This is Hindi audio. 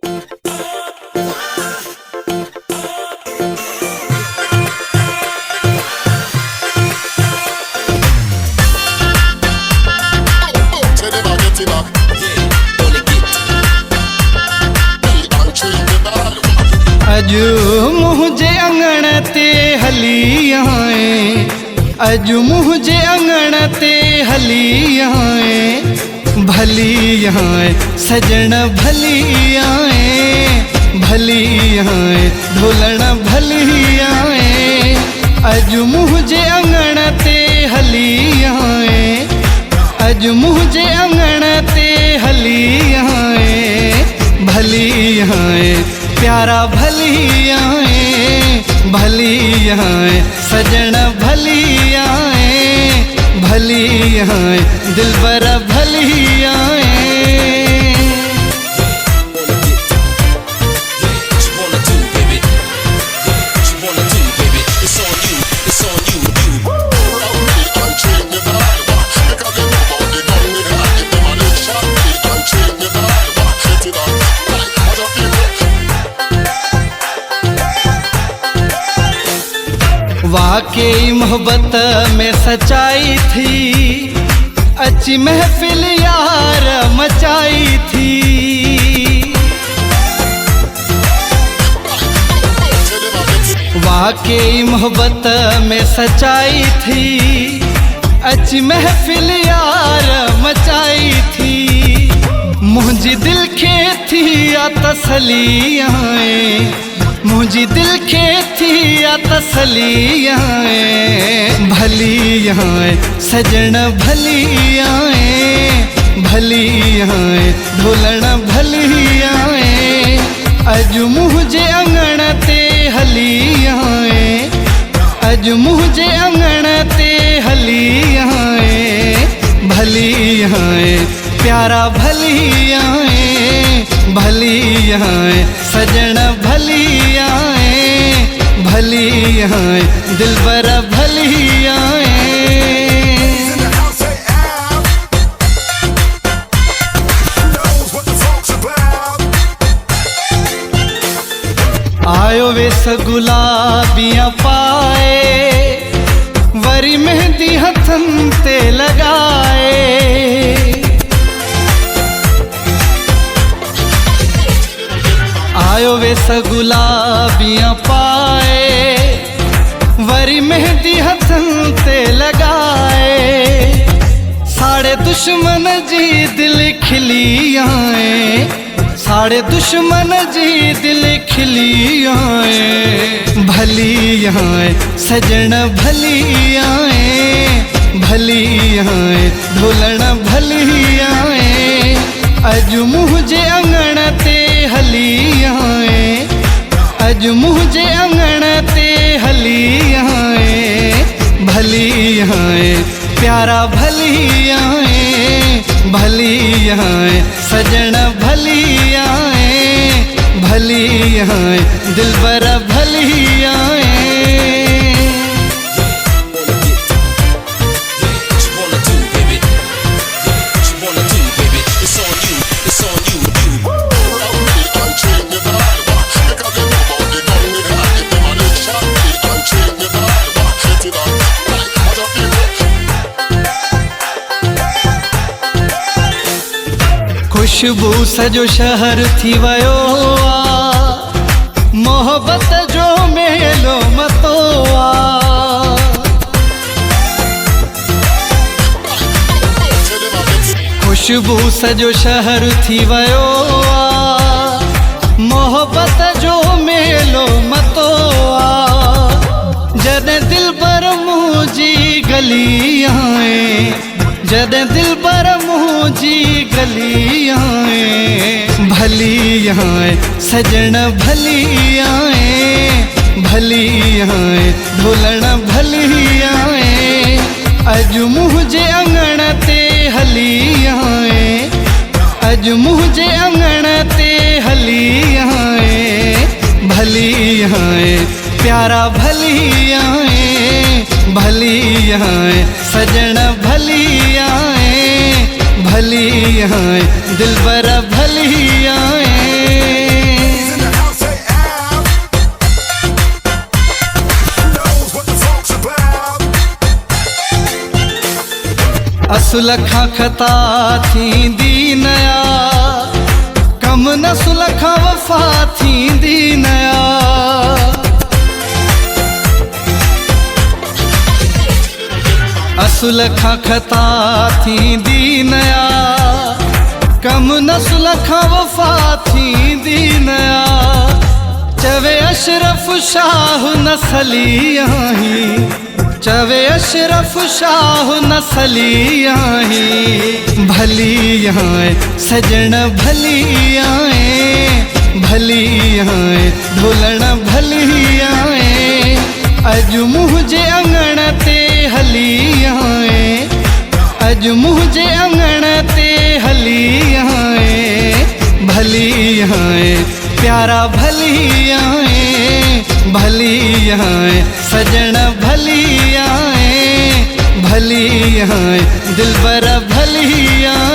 अजू मुझे अंगण ते हली आए, अजू मुझे अंगण ते हली आए, भली आए सजन भली आए, भली आए ढोलण भली आए। अजू मुझे अंगण ते हली आए, अजू मुझे अंगण ते हली आए, भली आए प्यारा भली आए, भली आए सजन भली आए, भली आए दिलबर भली आए। वाकई मोहब्बत में सच्चाई थी, अच्छी महफिल यार मचाई थी। वाकई मोहब्बत में सच्चाई थी, अच्छी महफिल यार मचाई थी। मुझे दिल के थी या तसली आए, मुझे दिल के थी या तसली आए, भली आए सजन भली आए, भली आए ढोलण भली आए। अजू मुझे अंगण ते हली आए, अजू मुझे अंगण ते हली आए, भली आए प्यारा भली आए, भली आए सजन भली आए, भली आए दिलबर भली आए। आयो वेस गुलाबियां पाए, वरी मेहंदी हथन ते लगाए। आयो वेस गुलाबियां पाए, वरी मेहंदी हथन ते लगाए। साढ़े दुश्मन जी दिल खिली आए, साढ़े दुश्मन जी दिल खिली आए, भली आए सजन भली आए, भली आए ढोलण भली आए। अजू मुझे अंगण ते हली आए, अजू मुझे अंगण ते हली आए, भली आए प्यारा भली आए, भली आए सजन भली आए, भली आए दिलबर भली आए। खुशबू सजो शहर थी वयो आ, मोहब्बत जो मेलो मतो आ। खुशबू सजो शहर थी वयो आ, मोहब्बत जो मेलो मतो आ। जॾहिं दिल पर मुझी गली आए, जॾहिं दिल पर मुझी गली आए, भली आए सजन भली आए, भली आए ढोलण भली आए। अजू मुझे अंगण ते हली आए, अजू मुझे अंगण ते हली आए, भली आए प्यारा भली आए, भली आए सजन भली आए, भली आए दिलबर भली आए। असुलखा खता थींदी नया, कम न सुलखा वफ़ा थींदी नया। असुलखा खता थींदी नया, कम न सुलखा वफ़ा थींदी नया। चवे अशरफ शाह नसली आहीं, चवे अशरफ शाह नसली आहीं। भली आए सजण भली आए, भली आए ढोलण भली आए। अज मुझे अंगण ते हली आए, अज मुझे अंगण ते हली आए। भली आए प्यारा भली आए, भली आए सजण भली आए, भली आए दिलबर भली आए।